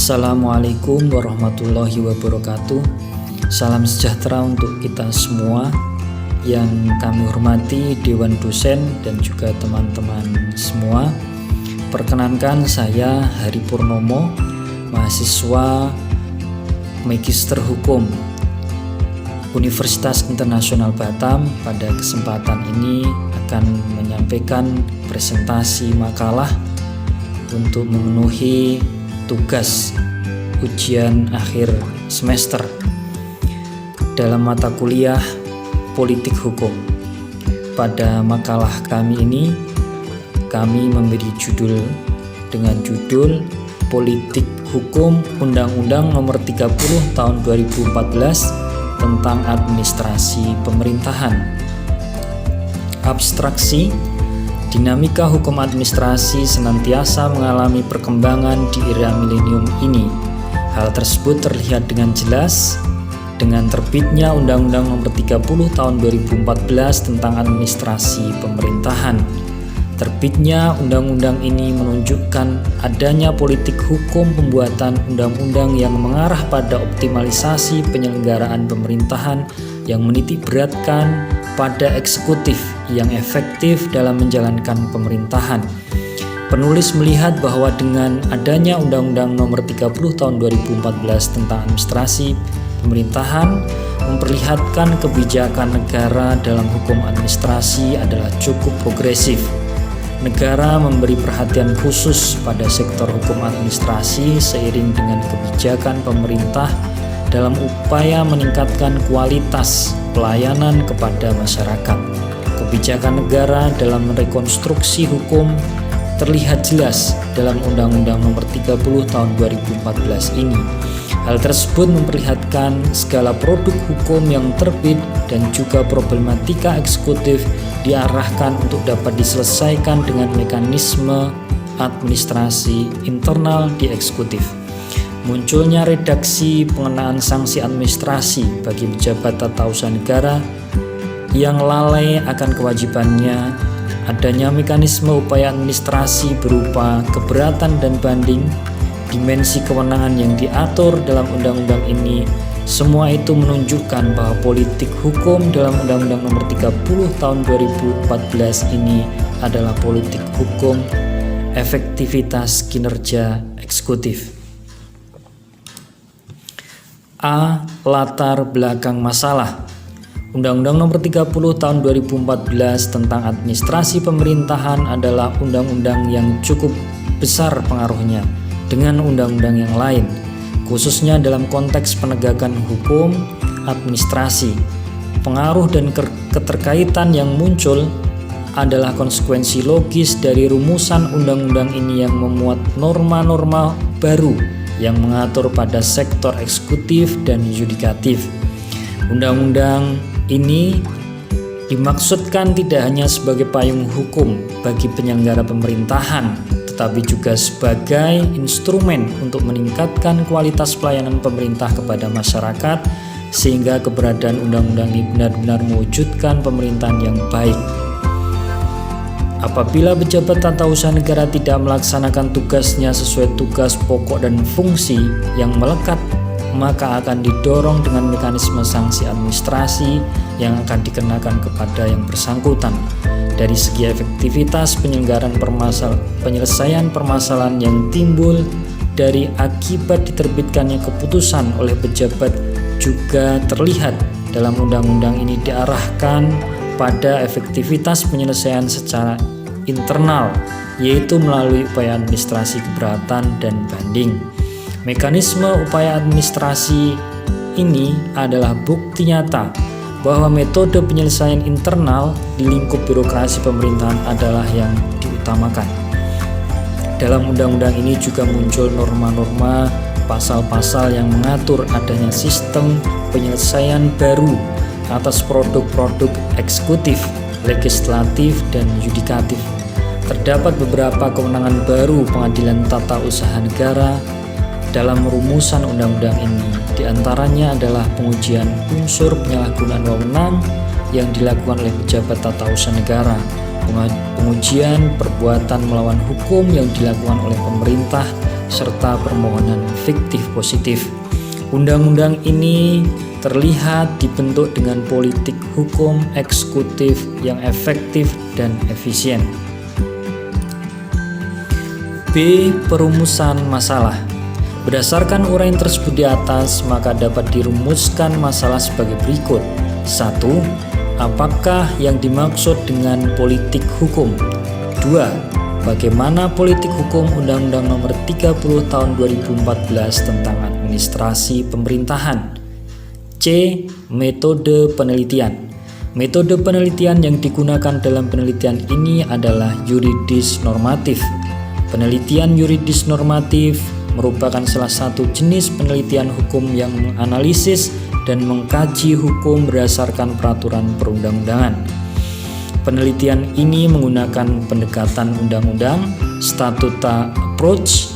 Assalamualaikum warahmatullahi wabarakatuh. Salam sejahtera untuk kita semua. Yang kami hormati Dewan Dosen dan juga teman-teman semua. Perkenankan, saya Hari Purnomo, mahasiswa Magister Hukum Universitas Internasional Batam. Pada kesempatan ini akan menyampaikan presentasi makalah untuk memenuhi tugas ujian akhir semester dalam mata kuliah Politik Hukum. Pada makalah kami ini, kami memberi judul dengan judul Politik Hukum Undang-Undang Nomor 30 Tahun 2014 tentang Administrasi Pemerintahan. Abstraksi: dinamika hukum administrasi senantiasa mengalami perkembangan di era milenium ini. Hal tersebut terlihat dengan jelas dengan terbitnya Undang-Undang Nomor 30 Tahun 2014 tentang Administrasi Pemerintahan. Terbitnya undang-undang ini menunjukkan adanya politik hukum pembuatan undang-undang yang mengarah pada optimalisasi penyelenggaraan pemerintahan yang menitik beratkan pada eksekutif yang efektif dalam menjalankan pemerintahan. Penulis melihat bahwa dengan adanya Undang-Undang Nomor 30 Tahun 2014 tentang Administrasi Pemerintahan memperlihatkan kebijakan negara dalam hukum administrasi adalah cukup progresif. Negara memberi perhatian khusus pada sektor hukum administrasi seiring dengan kebijakan pemerintah dalam upaya meningkatkan kualitas pelayanan kepada masyarakat. Kebijakan negara dalam merekonstruksi hukum terlihat jelas dalam Undang-Undang Nomor 30 Tahun 2014 ini. Hal tersebut memperlihatkan segala produk hukum yang terbit dan juga problematika eksekutif diarahkan untuk dapat diselesaikan dengan mekanisme administrasi internal di eksekutif. Munculnya redaksi pengenaan sanksi administrasi bagi pejabat tata usaha negara yang lalai akan kewajibannya, adanya mekanisme upaya administrasi berupa keberatan dan banding, dimensi kewenangan yang diatur dalam undang-undang ini, semua itu menunjukkan bahwa politik hukum dalam Undang-Undang Nomor 30 Tahun 2014 ini adalah politik hukum efektivitas kinerja eksekutif. A. Latar belakang masalah. Undang-Undang Nomor 30 Tahun 2014 tentang Administrasi Pemerintahan adalah undang-undang yang cukup besar pengaruhnya dengan undang-undang yang lain, khususnya dalam konteks penegakan hukum administrasi. Pengaruh dan keterkaitan yang muncul adalah konsekuensi logis dari rumusan undang-undang ini yang memuat norma-norma baru yang mengatur pada sektor eksekutif dan yudikatif. Undang-undang ini dimaksudkan tidak hanya sebagai payung hukum bagi penyelenggara pemerintahan, tetapi juga sebagai instrumen untuk meningkatkan kualitas pelayanan pemerintah kepada masyarakat, sehingga keberadaan undang-undang ini benar-benar mewujudkan pemerintahan yang baik. Apabila pejabat tata usaha negara tidak melaksanakan tugasnya sesuai tugas pokok dan fungsi yang melekat, maka akan didorong dengan mekanisme sanksi administrasi yang akan dikenakan kepada yang bersangkutan. Dari segi efektivitas penyelesaian permasalahan yang timbul dari akibat diterbitkannya keputusan oleh pejabat juga terlihat dalam undang-undang ini diarahkan pada efektivitas penyelesaian secara internal, yaitu melalui upaya administrasi keberatan dan banding. Mekanisme upaya administrasi ini adalah bukti nyata bahwa metode penyelesaian internal di lingkup birokrasi pemerintahan adalah yang diutamakan. Dalam undang-undang ini juga muncul norma-norma, pasal-pasal yang mengatur adanya sistem penyelesaian baru atas produk-produk eksekutif, legislatif, dan yudikatif. Terdapat beberapa kewenangan baru pengadilan tata usaha negara dalam rumusan undang-undang ini. Di antaranya adalah pengujian unsur penyalahgunaan wewenang yang dilakukan oleh pejabat tata usaha negara, pengujian perbuatan melawan hukum yang dilakukan oleh pemerintah, serta permohonan fiktif positif. Undang-undang ini terlihat dibentuk dengan politik hukum eksekutif yang efektif dan efisien. B. Perumusan masalah. Berdasarkan uraian tersebut di atas, maka dapat dirumuskan masalah sebagai berikut. 1. Apakah yang dimaksud dengan politik hukum? 2. Bagaimana politik hukum Undang-Undang Nomor 30 Tahun 2014 tentang administrasi pemerintahan? C. Metode penelitian. Metode penelitian yang digunakan dalam penelitian ini adalah yuridis normatif. Penelitian yuridis normatif merupakan salah satu jenis penelitian hukum yang menganalisis dan mengkaji hukum berdasarkan peraturan perundang-undangan. Penelitian ini menggunakan pendekatan undang-undang statuta approach,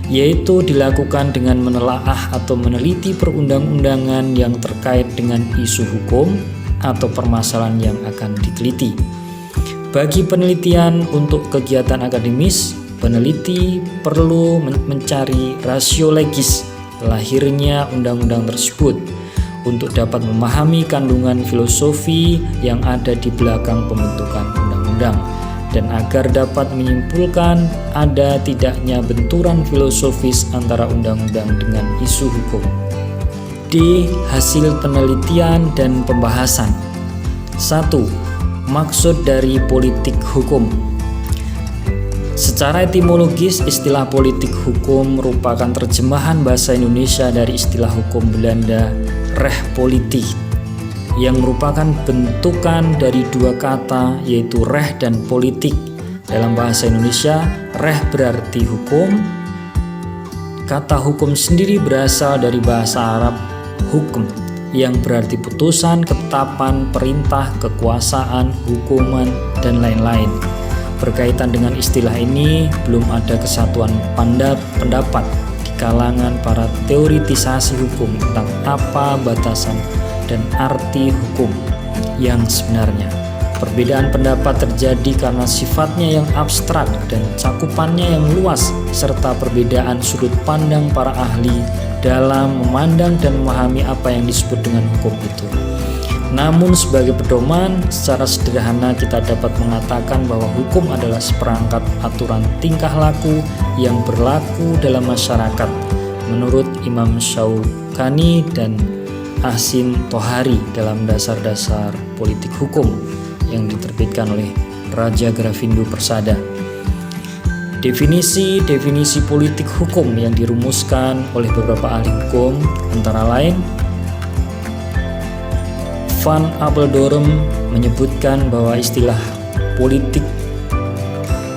yaitu dilakukan dengan menelaah atau meneliti perundang-undangan yang terkait dengan isu hukum atau permasalahan yang akan diteliti. Bagi penelitian untuk kegiatan akademis, peneliti perlu mencari rasio legis lahirnya undang-undang tersebut untuk dapat memahami kandungan filosofi yang ada di belakang pembentukan undang-undang, dan agar dapat menyimpulkan ada tidaknya benturan filosofis antara undang-undang dengan isu hukum. D. Hasil penelitian dan pembahasan. 1. Maksud dari politik hukum. Secara etimologis, istilah politik hukum merupakan terjemahan bahasa Indonesia dari istilah hukum Belanda rechtspolitiek, yang merupakan bentukan dari dua kata, yaitu recht dan politik. Dalam bahasa Indonesia, recht berarti hukum. Kata hukum sendiri berasal dari bahasa Arab hukum, yang berarti putusan, ketetapan, perintah, kekuasaan, hukuman, dan lain-lain. Berkaitan dengan istilah ini, belum ada kesatuan pendapat di kalangan para teoritisasi hukum tentang apa batasan dan arti hukum yang sebenarnya. Perbedaan pendapat terjadi karena sifatnya yang abstrak dan cakupannya yang luas, serta perbedaan sudut pandang para ahli dalam memandang dan memahami apa yang disebut dengan hukum itu. Namun sebagai pedoman, secara sederhana kita dapat mengatakan bahwa hukum adalah seperangkat aturan tingkah laku yang berlaku dalam masyarakat menurut Imam Syaukani dan Ahsin Tohari dalam dasar-dasar politik hukum yang diterbitkan oleh Raja Grafindo Persada. Definisi politik hukum yang dirumuskan oleh beberapa ahli hukum antara lain Van Apeldoorn menyebutkan bahwa istilah politik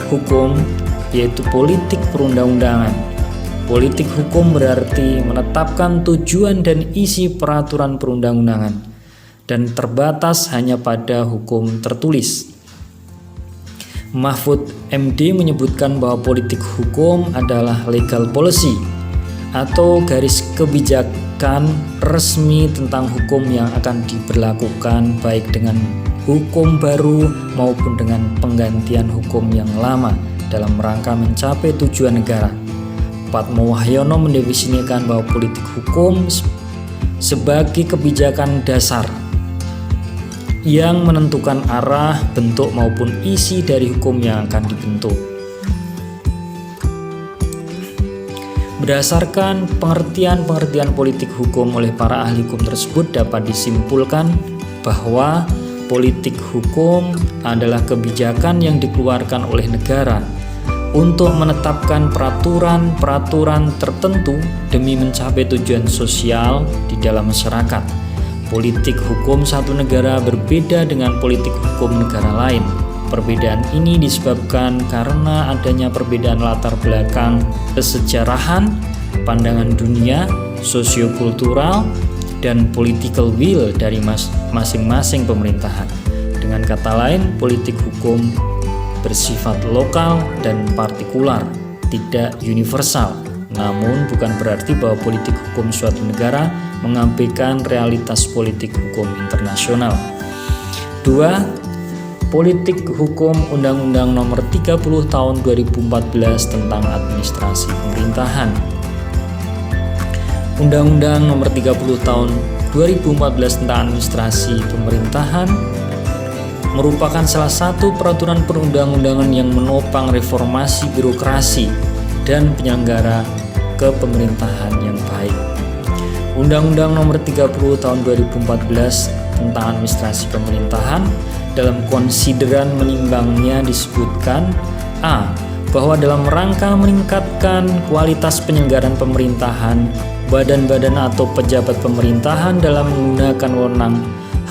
hukum yaitu politik perundang-undangan. Politik hukum berarti menetapkan tujuan dan isi peraturan perundang-undangan dan terbatas hanya pada hukum tertulis. Mahfud MD menyebutkan bahwa politik hukum adalah legal policy atau garis kebijakan resmi tentang hukum yang akan diberlakukan baik dengan hukum baru maupun dengan penggantian hukum yang lama dalam rangka mencapai tujuan negara. Patmo Wahyono mendefinisikan bahwa politik hukum sebagai kebijakan dasar yang menentukan arah, bentuk maupun isi dari hukum yang akan dibentuk. Berdasarkan pengertian politik hukum oleh para ahli hukum tersebut, dapat disimpulkan bahwa politik hukum adalah kebijakan yang dikeluarkan oleh negara untuk menetapkan peraturan tertentu demi mencapai tujuan sosial di dalam masyarakat. Politik hukum satu negara berbeda dengan politik hukum negara lain. Perbedaan ini disebabkan karena adanya perbedaan latar belakang kesejarahan, pandangan dunia, sosiokultural, dan political will dari masing-masing pemerintahan. Dengan kata lain, politik hukum bersifat lokal dan partikular, tidak universal. Namun bukan berarti bahwa politik hukum suatu negara mengabaikan realitas politik hukum internasional. 2. politik hukum Undang-Undang Nomor 30 Tahun 2014 tentang administrasi pemerintahan. Undang-Undang Nomor 30 Tahun 2014 tentang administrasi pemerintahan merupakan salah satu peraturan perundang-undangan yang menopang reformasi birokrasi dan penyelenggara kepemerintahan yang baik. Undang-Undang Nomor 30 Tahun 2014 tentang administrasi pemerintahan dalam konsideran menimbangnya disebutkan A. Bahwa dalam rangka meningkatkan kualitas penyelenggaraan pemerintahan, badan-badan atau pejabat pemerintahan dalam menggunakan wewenang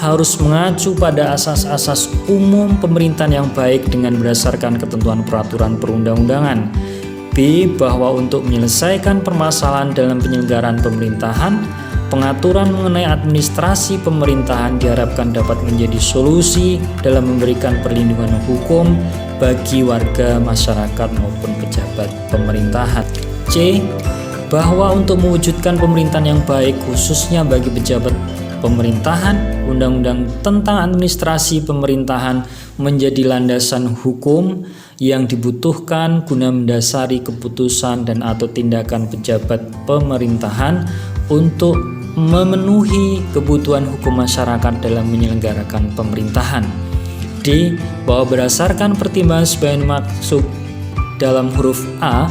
harus mengacu pada asas-asas umum pemerintahan yang baik dengan berdasarkan ketentuan peraturan perundang-undangan. B. Bahwa untuk menyelesaikan permasalahan dalam penyelenggaraan pemerintahan, pengaturan mengenai administrasi pemerintahan diharapkan dapat menjadi solusi dalam memberikan perlindungan hukum bagi warga masyarakat maupun pejabat pemerintahan. C. Bahwa untuk mewujudkan pemerintahan yang baik khususnya bagi pejabat pemerintahan, Undang-Undang tentang administrasi pemerintahan menjadi landasan hukum yang dibutuhkan guna mendasari keputusan dan atau tindakan pejabat pemerintahan untuk memenuhi kebutuhan hukum masyarakat dalam menyelenggarakan pemerintahan. D. Bahwa berdasarkan pertimbangan sebagaimana dimaksud dalam huruf A,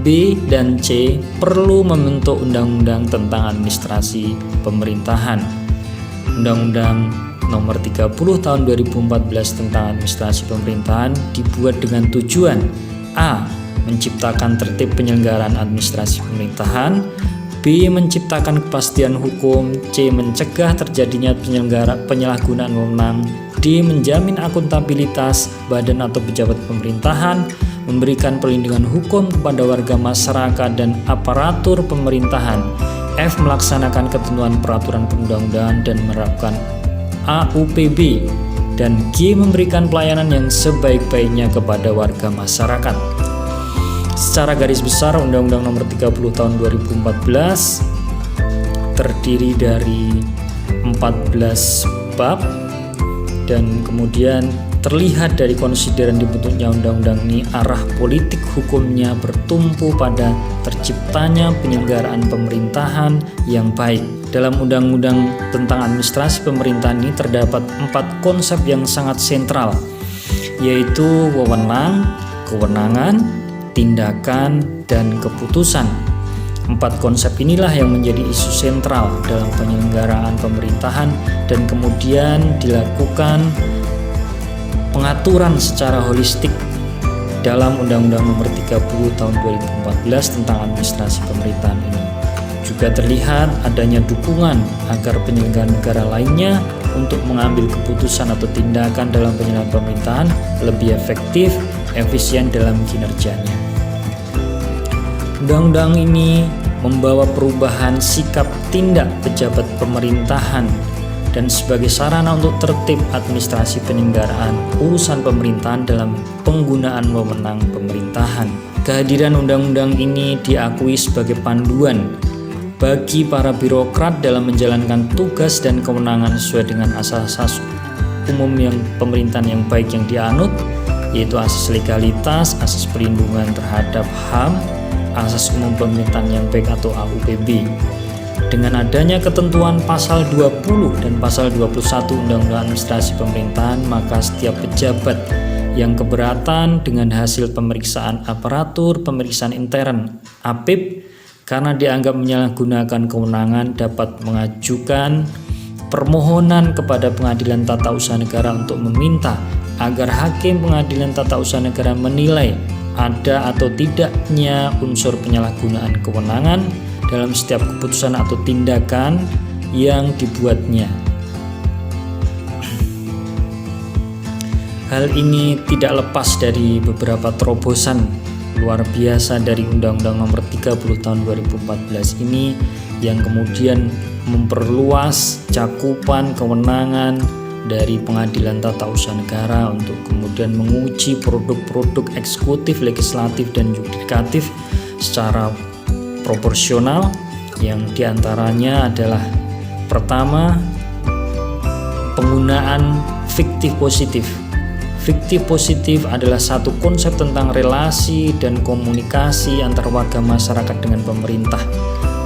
B, dan C perlu membentuk undang-undang tentang administrasi pemerintahan. Undang-Undang Nomor 30 Tahun 2014 tentang administrasi pemerintahan dibuat dengan tujuan A. Menciptakan tertib penyelenggaraan administrasi pemerintahan, B. Menciptakan kepastian hukum, C. Mencegah terjadinya penyalahgunaan wewenang, D. Menjamin akuntabilitas badan atau pejabat pemerintahan, memberikan perlindungan hukum kepada warga masyarakat dan aparatur pemerintahan, F. Melaksanakan ketentuan peraturan perundang-undangan dan menerapkan AUPB, dan G. Memberikan pelayanan yang sebaik-baiknya kepada warga masyarakat. Secara garis besar, Undang-Undang Nomor 30 Tahun 2014 terdiri dari 14 bab dan kemudian terlihat dari konsideran dibentuknya undang-undang ini arah politik hukumnya bertumpu pada terciptanya penyelenggaraan pemerintahan yang baik. Dalam undang-undang tentang administrasi pemerintahan ini terdapat 4 konsep yang sangat sentral, yaitu wewenang, kewenangan, tindakan, dan keputusan. 4 konsep inilah yang menjadi isu sentral dalam penyelenggaraan pemerintahan dan kemudian dilakukan pengaturan secara holistik dalam Undang-Undang Nomor 30 Tahun 2014 tentang administrasi pemerintahan ini. Juga terlihat adanya dukungan agar penyelenggara negara lainnya untuk mengambil keputusan atau tindakan dalam penyelenggaraan pemerintahan lebih efektif, efisien dalam kinerjanya. Undang-undang ini membawa perubahan sikap tindak pejabat pemerintahan dan sebagai sarana untuk tertib administrasi penyelenggaraan urusan pemerintahan dalam penggunaan wewenang pemerintahan. Kehadiran undang-undang ini diakui sebagai panduan bagi para birokrat dalam menjalankan tugas dan kewenangan sesuai dengan asas-asas umum yang pemerintahan yang baik yang dianut, yaitu asas legalitas, asas perlindungan terhadap HAM, asas umum pemerintahan yang baik atau AUPB. Dengan adanya ketentuan pasal 20 dan pasal 21 Undang-Undang Administrasi Pemerintahan, maka setiap pejabat yang keberatan dengan hasil pemeriksaan aparatur pemeriksaan intern APIP karena dianggap menyalahgunakan kewenangan dapat mengajukan permohonan kepada Pengadilan Tata Usaha Negara untuk meminta agar Hakim Pengadilan Tata Usaha Negara menilai ada atau tidaknya unsur penyalahgunaan kewenangan dalam setiap keputusan atau tindakan yang dibuatnya. Hal ini tidak lepas dari beberapa terobosan luar biasa dari Undang-Undang Nomor 30 Tahun 2014 ini yang kemudian memperluas cakupan kewenangan dari Pengadilan Tata Usaha Negara untuk kemudian menguji produk-produk eksekutif, legislatif, dan yudikatif secara proporsional, yang diantaranya adalah pertama, penggunaan fiktif positif. Fiktif positif adalah satu konsep tentang relasi dan komunikasi antar warga masyarakat dengan pemerintah.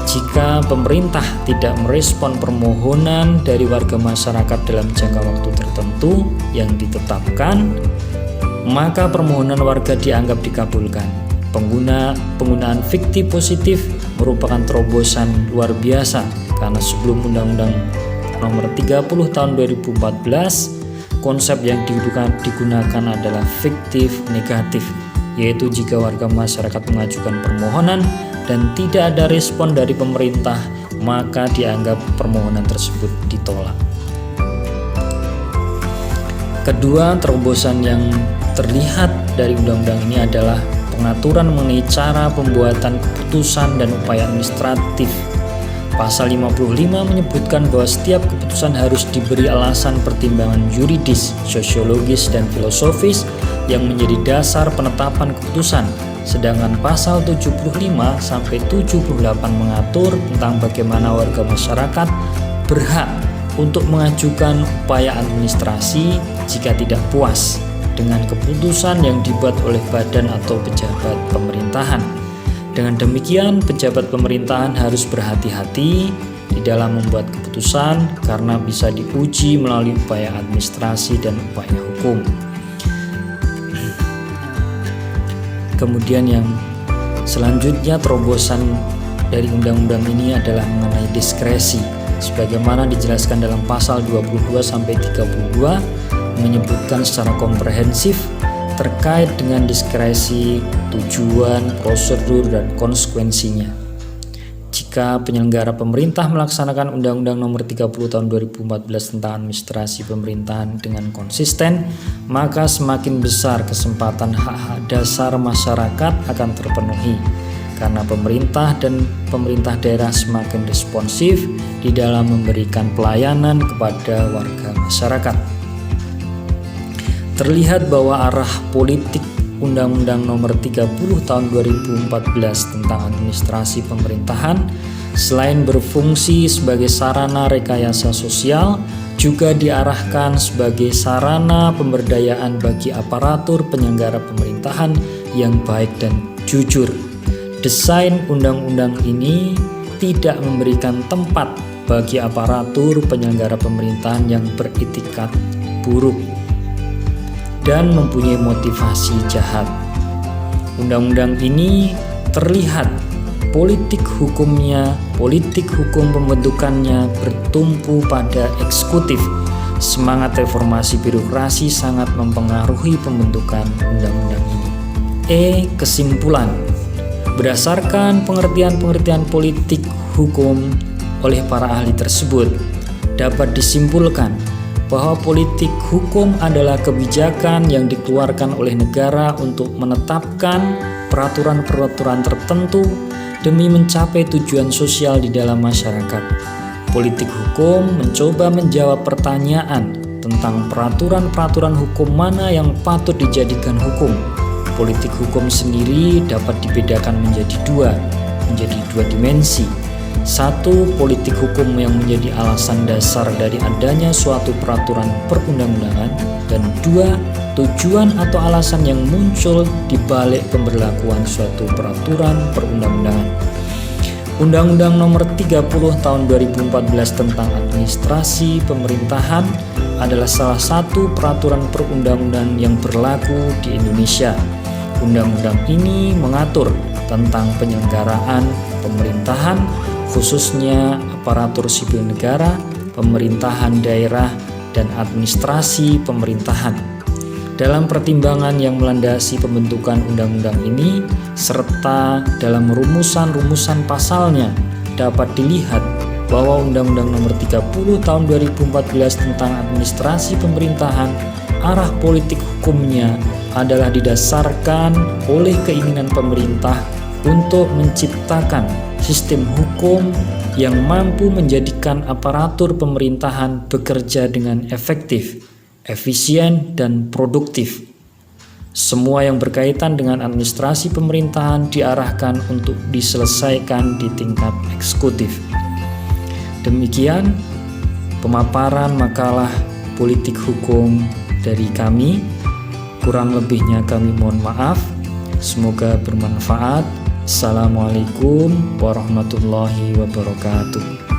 Jika pemerintah tidak merespon permohonan dari warga masyarakat dalam jangka waktu tertentu yang ditetapkan, maka permohonan warga dianggap dikabulkan. Penggunaan fiktif positif merupakan terobosan luar biasa karena sebelum Undang-Undang Nomor 30 Tahun 2014, konsep yang digunakan adalah fiktif negatif, yaitu jika warga masyarakat mengajukan permohonan dan tidak ada respon dari pemerintah, maka dianggap permohonan tersebut ditolak. Kedua, terobosan yang terlihat dari undang-undang ini adalah pengaturan mengenai cara pembuatan keputusan dan upaya administratif. Pasal 55 menyebutkan bahwa setiap keputusan harus diberi alasan pertimbangan yuridis, sosiologis, dan filosofis yang menjadi dasar penetapan keputusan. Sedangkan pasal 75 sampai 78 mengatur tentang bagaimana warga masyarakat berhak untuk mengajukan upaya administrasi jika tidak puas dengan keputusan yang dibuat oleh badan atau pejabat pemerintahan. Dengan demikian, pejabat pemerintahan harus berhati-hati di dalam membuat keputusan karena bisa diuji melalui upaya administrasi dan upaya hukum. Kemudian yang selanjutnya, terobosan dari undang-undang ini adalah mengenai diskresi. Sebagaimana dijelaskan dalam pasal 22 sampai 32 menyebutkan secara komprehensif terkait dengan diskresi, tujuan, prosedur, dan konsekuensinya. Jika penyelenggara pemerintah melaksanakan Undang-Undang Nomor 30 Tahun 2014 tentang administrasi pemerintahan dengan konsisten, maka semakin besar kesempatan hak-hak dasar masyarakat akan terpenuhi, karena pemerintah dan pemerintah daerah semakin responsif di dalam memberikan pelayanan kepada warga masyarakat. Terlihat bahwa arah politik Undang-Undang Nomor 30 Tahun 2014 tentang administrasi pemerintahan selain berfungsi sebagai sarana rekayasa sosial, juga diarahkan sebagai sarana pemberdayaan bagi aparatur penyelenggara pemerintahan yang baik dan jujur. Desain undang-undang ini tidak memberikan tempat bagi aparatur penyelenggara pemerintahan yang beretikat buruk dan mempunyai motivasi jahat. Undang-undang ini terlihat politik hukum pembentukannya bertumpu pada eksekutif. Semangat reformasi birokrasi sangat mempengaruhi pembentukan undang-undang ini. Kesimpulan. Berdasarkan pengertian politik hukum oleh para ahli tersebut, dapat disimpulkan bahwa politik hukum adalah kebijakan yang dikeluarkan oleh negara untuk menetapkan peraturan-peraturan tertentu demi mencapai tujuan sosial di dalam masyarakat. Politik hukum mencoba menjawab pertanyaan tentang peraturan-peraturan hukum mana yang patut dijadikan hukum. Politik hukum sendiri dapat dibedakan menjadi dua dimensi. Satu, politik hukum yang menjadi alasan dasar dari adanya suatu peraturan perundang-undangan, dan dua, tujuan atau alasan yang muncul di balik pemberlakuan suatu peraturan perundang-undangan. Undang-Undang Nomor 30 Tahun 2014 tentang administrasi pemerintahan adalah salah satu peraturan perundang-undangan yang berlaku di Indonesia. Undang-undang ini mengatur tentang penyelenggaraan pemerintahan, khususnya aparatur sipil negara, pemerintahan daerah, dan administrasi pemerintahan. Dalam pertimbangan yang melandasi pembentukan undang-undang ini, serta dalam rumusan-rumusan pasalnya, dapat dilihat bahwa Undang-Undang Nomor 30 Tahun 2014 tentang administrasi pemerintahan, arah politik hukumnya adalah didasarkan oleh keinginan pemerintah untuk menciptakan sistem hukum yang mampu menjadikan aparatur pemerintahan bekerja dengan efektif, efisien, dan produktif. Semua yang berkaitan dengan administrasi pemerintahan diarahkan untuk diselesaikan di tingkat eksekutif. Demikian pemaparan makalah politik hukum dari kami. Kurang lebihnya kami mohon maaf. Semoga bermanfaat. Assalamualaikum warahmatullahi wabarakatuh.